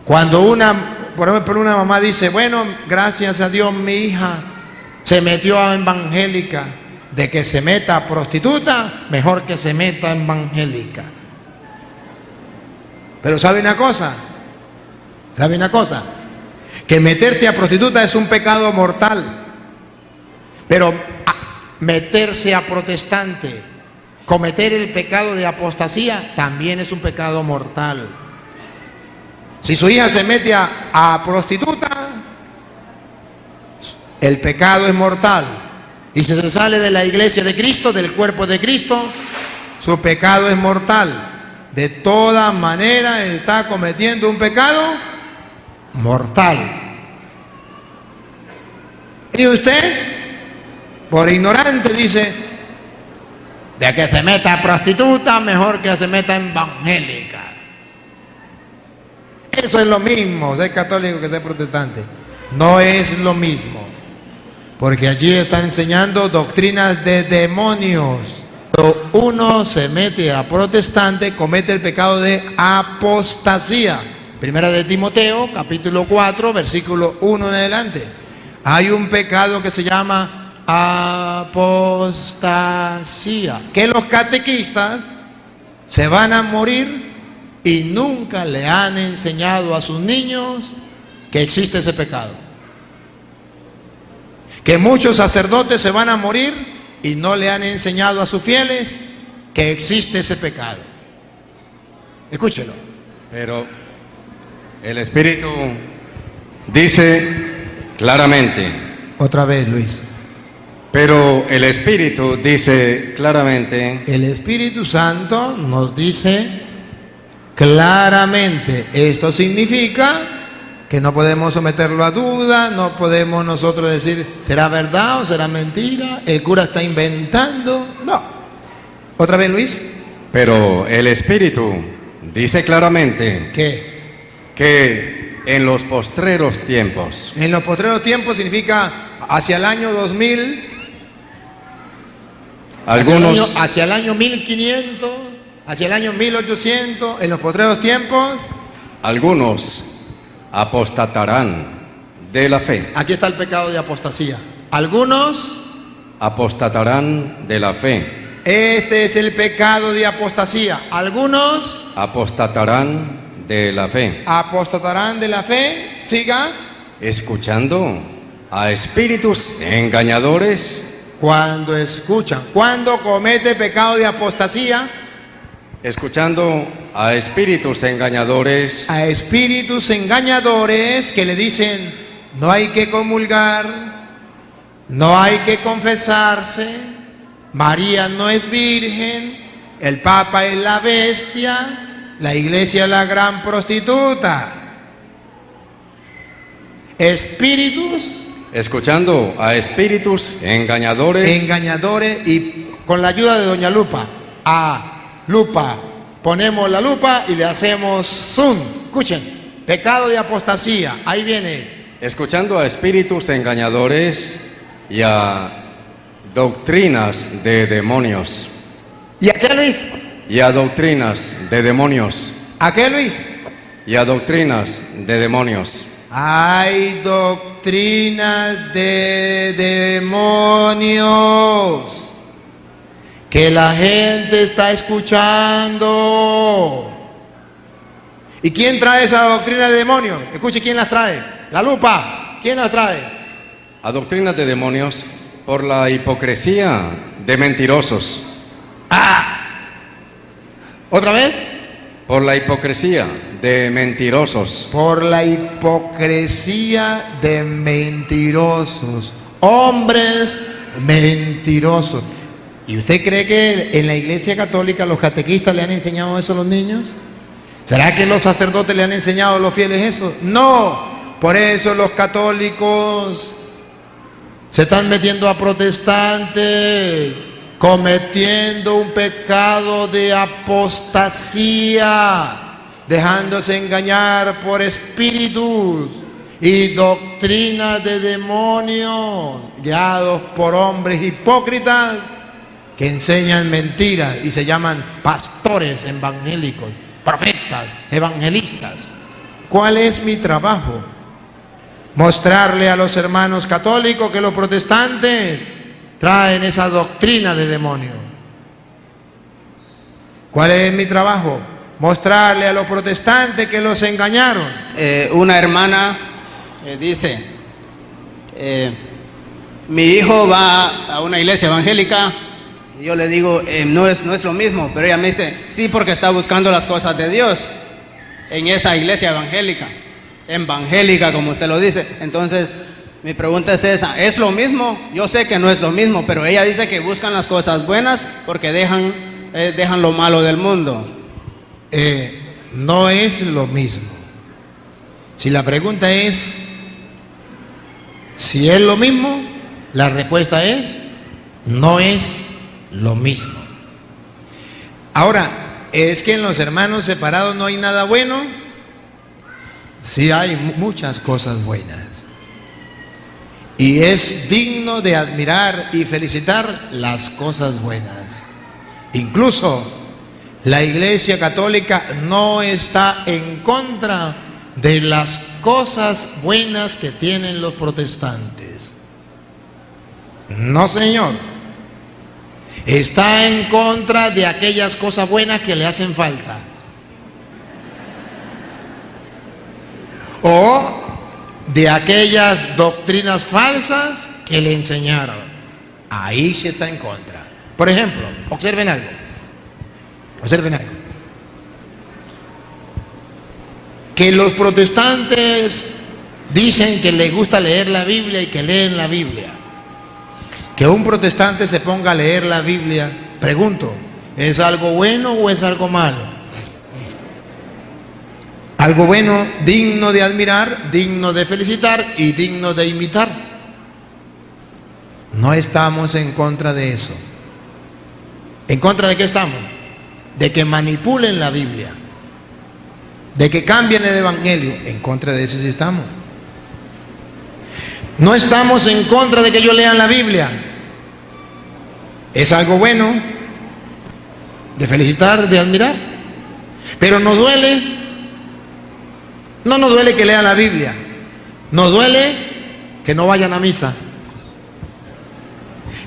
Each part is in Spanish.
Cuando por ejemplo, una mamá dice, bueno, gracias a Dios mi hija se metió a evangélica, de que se meta a prostituta, mejor que se meta a evangélica. Pero ¿sabe una cosa? ¿Sabe una cosa? Que meterse a prostituta es un pecado mortal, pero meterse a protestante, cometer el pecado de apostasía, también es un pecado mortal. Si su hija se mete a prostituta, el pecado es mortal. Y si se sale de la iglesia de Cristo, del cuerpo de Cristo, su pecado es mortal. De todas maneras está cometiendo un pecado mortal. Y usted, por ignorante, dice, de que se meta a prostituta, mejor que se meta en evangélica. Eso es lo mismo, ser católico que ser protestante. No es lo mismo, porque allí están enseñando doctrinas de demonios. Cuando uno se mete a protestante, comete el pecado de apostasía. Primera de Timoteo, capítulo 4, versículo 1 en adelante. Hay un pecado que se llama apostasía, que los catequistas se van a morir y nunca le han enseñado a sus niños que existe ese pecado. Que muchos sacerdotes se van a morir y no le han enseñado a sus fieles que existe ese pecado. Escúchelo. Pero el Espíritu dice claramente. Otra vez, Luis. Pero el Espíritu dice claramente. El Espíritu Santo nos dice claramente. Esto significa que no podemos someterlo a duda, no podemos nosotros decir, ¿será verdad o será mentira? ¿El cura está inventando? No. ¿Otra vez, Luis? Pero el Espíritu dice claramente. ¿Qué? Que en los postreros tiempos. En los postreros tiempos significa hacia el año 2000, hacia el año 1500, hacia el año 1800, en los postreros tiempos. Algunos apostatarán de la fe. Aquí está el pecado de apostasía. Algunos apostatarán de la fe. Este es el pecado de apostasía. Algunos apostatarán de la fe. Apostatarán de la fe. Siga. Escuchando a espíritus engañadores. Cuando escuchan, cuando comete pecado de apostasía. Escuchando a espíritus engañadores. A espíritus engañadores que le dicen, no hay que comulgar, no hay que confesarse, María no es virgen, el Papa es la bestia, la iglesia es la gran prostituta. Espíritus. Escuchando a espíritus engañadores. Engañadores, y con la ayuda de doña Lupa. Lupa, ponemos la lupa y le hacemos zoom. Escuchen, pecado de apostasía, ahí viene. Escuchando a espíritus engañadores y a doctrinas de demonios. ¿Y a qué, Luis? Y a doctrinas de demonios. ¿A qué, Luis? Y a doctrinas de demonios. Hay doctrinas de demonios que la gente está escuchando. ¿Y quién trae esa doctrina de demonios? Escuche, ¿quién las trae? La lupa. ¿Quién las trae? A doctrinas de demonios por la hipocresía de mentirosos. ¿Otra vez? Por la hipocresía de mentirosos. Por la hipocresía de mentirosos. Hombres mentirosos. ¿Y usted cree que en la iglesia católica los catequistas le han enseñado eso a los niños? ¿Será que los sacerdotes le han enseñado a los fieles eso? No. Por eso los católicos se están metiendo a protestantes, cometiendo un pecado de apostasía, dejándose engañar por espíritus y doctrinas de demonios, guiados por hombres hipócritas que enseñan mentiras y se llaman pastores evangélicos, profetas, evangelistas. ¿Cuál es mi trabajo? Mostrarle a los hermanos católicos que los protestantes traen esa doctrina de demonio. ¿Cuál es mi trabajo? Mostrarle a los protestantes que los engañaron. Una hermana dice, mi hijo va a una iglesia evangélica, y yo le digo, no es lo mismo, pero ella me dice, sí, porque está buscando las cosas de Dios en esa iglesia evangélica, como usted lo dice. Entonces, mi pregunta es esa, ¿es lo mismo? Yo sé que no es lo mismo, pero ella dice que buscan las cosas buenas porque dejan lo malo del mundo. No es lo mismo. Si la pregunta es si es lo mismo, la respuesta es no es lo mismo. Ahora, ¿es que en los hermanos separados no hay nada bueno? Sí hay muchas cosas buenas. Y es digno de admirar y felicitar las cosas buenas. Incluso la Iglesia Católica no está en contra de las cosas buenas que tienen los protestantes. No, señor. Está en contra de aquellas cosas buenas que le hacen falta. O de aquellas doctrinas falsas que le enseñaron. Ahí sí está en contra. Por ejemplo, observen algo. Observen algo. Que los protestantes dicen que les gusta leer la Biblia y que leen la Biblia. Que un protestante se ponga a leer la Biblia, pregunto, ¿es algo bueno o es algo malo? Algo bueno, digno de admirar, digno de felicitar y digno de imitar. No estamos en contra de eso. ¿En contra de qué estamos? De que manipulen la Biblia, de que cambien el Evangelio. En contra de eso sí estamos. No estamos en contra de que ellos lean la Biblia. Es algo bueno de felicitar, de admirar. Pero nos duele. No nos duele que lean la Biblia. Nos duele que no vayan a misa,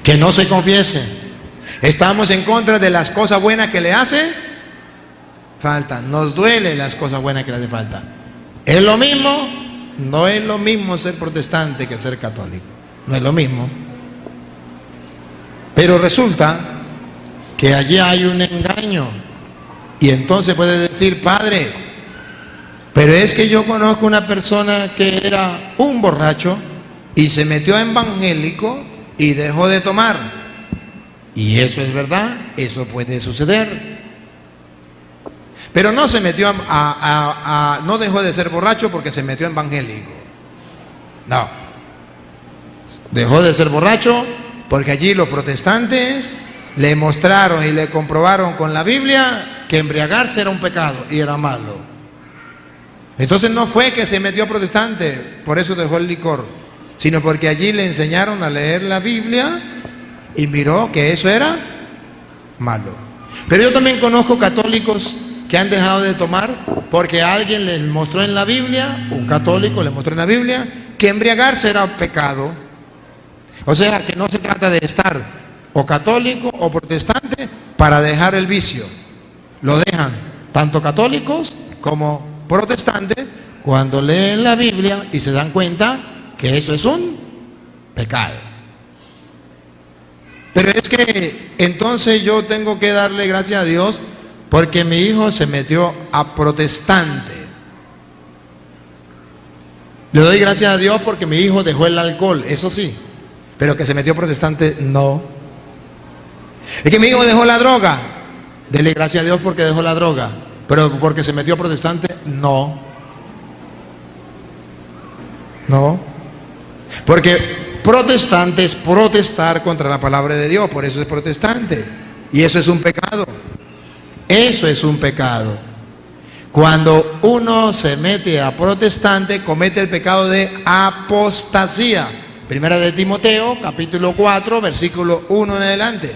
que no se confiesen. Estamos en contra de las cosas buenas que le hace falta. Nos duele las cosas buenas que le hace falta. ¿Es lo mismo? No es lo mismo ser protestante que ser católico. No es lo mismo. Pero resulta que allí hay un engaño. Y entonces puede decir, padre, pero es que yo conozco una persona que era un borracho y se metió a evangélico y dejó de tomar. Y eso es verdad, eso puede suceder. Pero no se metió no dejó de ser borracho porque se metió evangélico. No. Dejó de ser borracho porque allí los protestantes le mostraron y le comprobaron con la Biblia que embriagarse era un pecado y era malo. Entonces no fue que se metió protestante, por eso dejó el licor, sino porque allí le enseñaron a leer la Biblia y miró que eso era malo. Pero yo también conozco católicos que han dejado de tomar porque alguien les mostró en la Biblia, un católico le mostró en la Biblia, que embriagarse era pecado. O sea, que no se trata de estar o católico o protestante para dejar el vicio. Lo dejan tanto católicos como protestantes cuando leen la Biblia y se dan cuenta que eso es un pecado. Pero es que entonces yo tengo que darle gracias a Dios porque mi hijo se metió a protestante. Le doy gracias a Dios porque mi hijo dejó el alcohol, eso sí, pero que se metió a protestante, no. Es que mi hijo dejó la droga, dele gracias a Dios porque dejó la droga, pero porque se metió a protestante, no. No. Porque protestante es protestar contra la palabra de Dios, por eso es protestante. Y eso es un pecado. Eso es un pecado. Cuando uno se mete a protestante, comete el pecado de apostasía. Primera de Timoteo, capítulo 4, versículo 1 en adelante.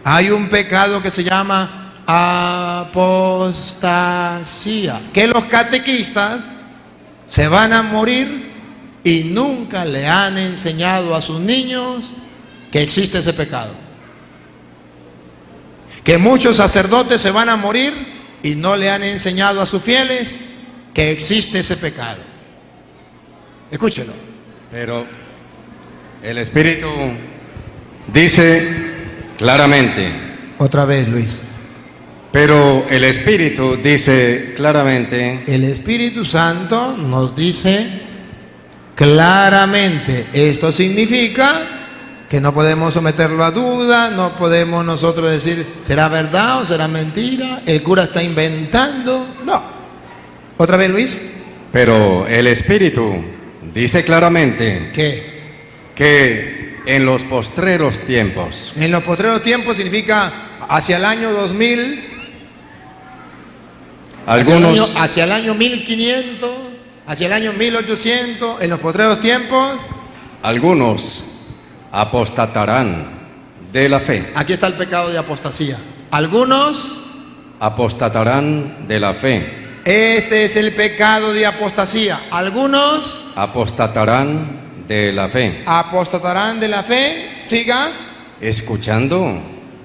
Hay un pecado que se llama apostasía, que los catequistas se van a morir y nunca le han enseñado a sus niños que existe ese pecado. Que muchos sacerdotes se van a morir y no le han enseñado a sus fieles que existe ese pecado. Escúchelo. Pero el Espíritu dice claramente. Otra vez, Luis. Pero el Espíritu dice claramente. El Espíritu Santo nos dice claramente. Esto significa que no podemos someterlo a duda, no podemos nosotros decir, ¿será verdad o será mentira? ¿El cura está inventando? No. ¿Otra vez, Luis? Pero el Espíritu dice claramente que en los postreros tiempos. En los postreros tiempos significa hacia el año 2000, hacia el año 1500, hacia el año 1800, en los postreros tiempos. Algunos apostatarán de la fe. Aquí está el pecado de apostasía. Algunos apostatarán de la fe. Este es el pecado de apostasía. Algunos apostatarán de la fe. Apostatarán de la fe. Siga. Escuchando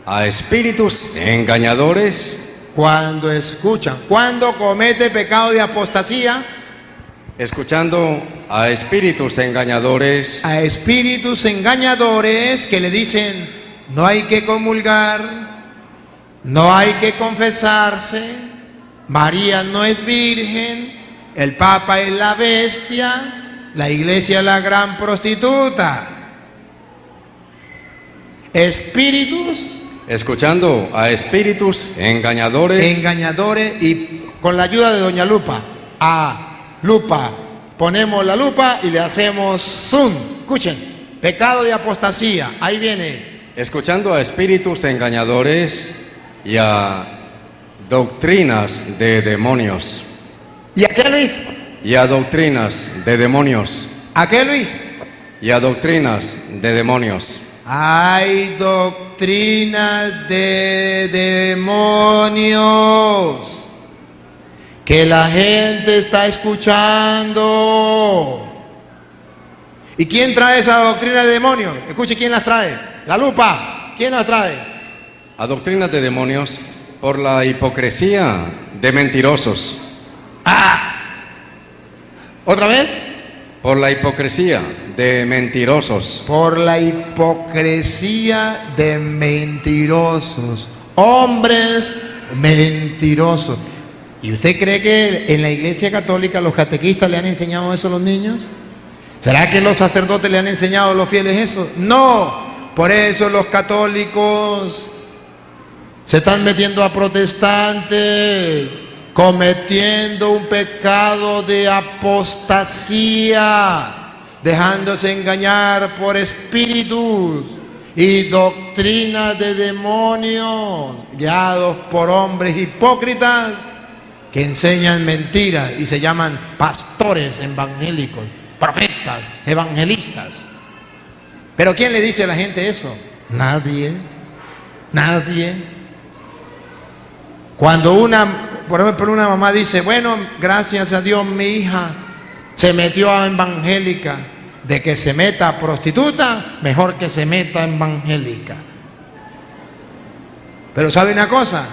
a espíritus engañadores. Cuando escuchan, cuando comete pecado de apostasía. Escuchando a espíritus engañadores. A espíritus engañadores que le dicen, no hay que comulgar, no hay que confesarse, María no es virgen, el Papa es la bestia, la iglesia es la gran prostituta. Espíritus. Escuchando a espíritus engañadores. Engañadores, y con la ayuda de doña Lupa, Lupa, ponemos la lupa y le hacemos zoom. Escuchen, pecado de apostasía, ahí viene. Escuchando a espíritus engañadores y a doctrinas de demonios. ¿Y a qué, Luis? Y a doctrinas de demonios. ¿A qué, Luis? Y a doctrinas de demonios. Hay doctrinas de demonios que la gente está escuchando. ¿Y quién trae esa doctrina de demonios? Escuche quién las trae. La lupa. ¿Quién las trae? A doctrinas de demonios por la hipocresía de mentirosos. ¿Otra vez? Por la hipocresía de mentirosos. Por la hipocresía de mentirosos. Hombres mentirosos. ¿Y usted cree que en la Iglesia Católica los catequistas le han enseñado eso a los niños? ¿Será que los sacerdotes le han enseñado a los fieles eso? No, por eso los católicos se están metiendo a protestantes, cometiendo un pecado de apostasía, dejándose engañar por espíritus y doctrinas de demonios, guiados por hombres hipócritas que enseñan mentiras y se llaman pastores evangélicos, profetas, evangelistas. ¿Pero quién le dice a la gente eso? Nadie. Cuando por ejemplo, una mamá dice, bueno, gracias a Dios mi hija se metió a evangélica, de que se meta a prostituta, mejor que se meta a evangélica. Pero ¿sabe una cosa?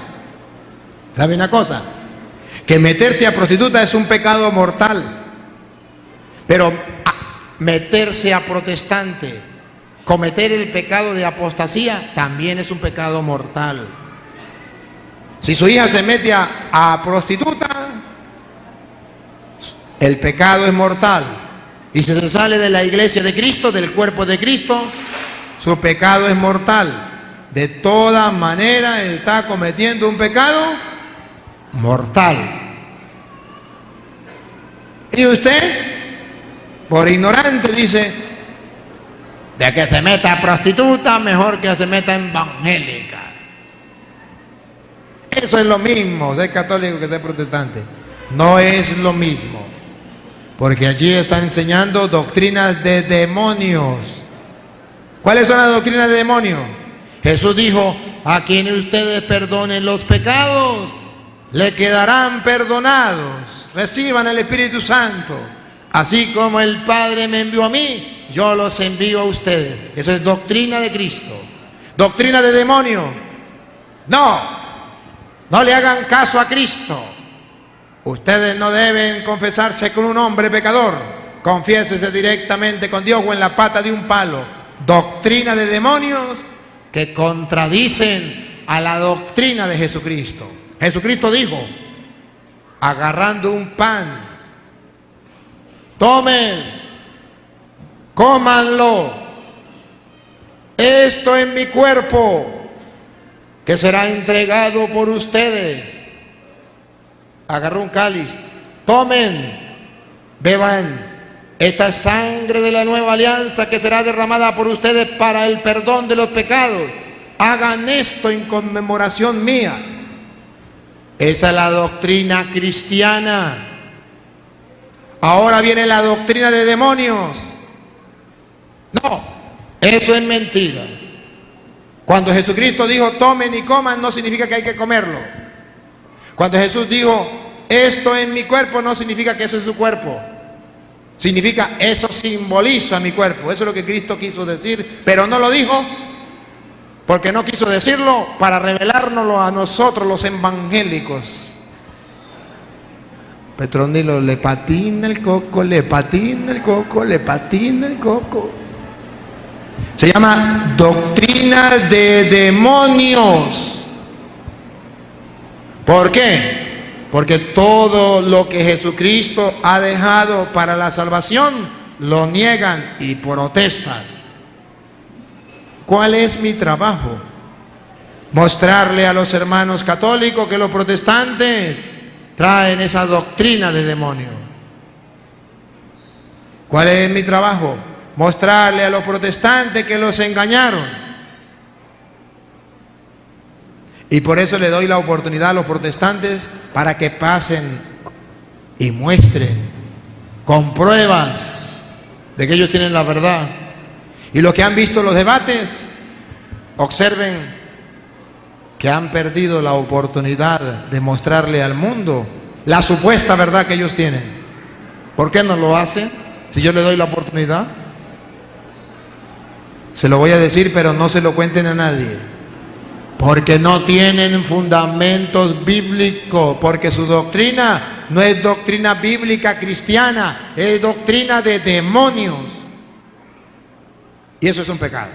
Que meterse a prostituta es un pecado mortal, pero meterse a protestante, cometer el pecado de apostasía, también es un pecado mortal. Si su hija se mete a prostituta, el pecado es mortal. Y si se sale de la iglesia de Cristo, del cuerpo de Cristo, su pecado es mortal. De todas maneras está cometiendo un pecado mortal. Y usted, por ignorante, dice, de que se meta a prostituta, mejor que se meta en evangélica. Eso es lo mismo, ser católico que ser protestante. No es lo mismo, porque allí están enseñando doctrinas de demonios. ¿Cuáles son las doctrinas de demonios? Jesús dijo, a quienes ustedes perdonen los pecados, le quedarán perdonados. Reciban el Espíritu Santo. Así como el Padre me envió a mí, yo los envío a ustedes. Eso es doctrina de Cristo. Doctrina de demonio. No le hagan caso a Cristo. Ustedes no deben confesarse con un hombre pecador. Confiésese directamente con Dios o en la pata de un palo. Doctrina de demonios que contradicen a la doctrina de Jesucristo. Jesucristo dijo, agarrando un pan, tomen, cómanlo, esto es mi cuerpo que será entregado por ustedes. Agarró un cáliz, tomen, beban, esta es sangre de la nueva alianza que será derramada por ustedes para el perdón de los pecados. Hagan esto en conmemoración mía. Esa es la doctrina cristiana. Ahora viene la doctrina de demonios. No, eso es mentira. Cuando Jesucristo dijo tomen y coman, no significa que hay que comerlo. Cuando Jesús dijo esto es mi cuerpo, no significa que eso es su cuerpo. Significa eso simboliza mi cuerpo. Eso es lo que Cristo quiso decir, pero no lo dijo porque no quiso decirlo para revelárnoslo a nosotros los evangélicos. Petronilo le patina el coco, le patina el coco, le patina el coco. Se llama doctrina de demonios. ¿Por qué? Porque todo lo que Jesucristo ha dejado para la salvación lo niegan y protestan. ¿Cuál es mi trabajo? Mostrarle a los hermanos católicos que los protestantes traen esa doctrina de demonio. ¿Cuál es mi trabajo? Mostrarle a los protestantes que los engañaron. Y por eso le doy la oportunidad a los protestantes para que pasen y muestren con pruebas de que ellos tienen la verdad. Y los que han visto los debates, observen que han perdido la oportunidad de mostrarle al mundo la supuesta verdad que ellos tienen. ¿Por qué no lo hacen? Si yo le doy la oportunidad, se lo voy a decir, pero no se lo cuenten a nadie. Porque no tienen fundamentos bíblicos, porque su doctrina no es doctrina bíblica cristiana, es doctrina de demonios. Y eso es un pecado.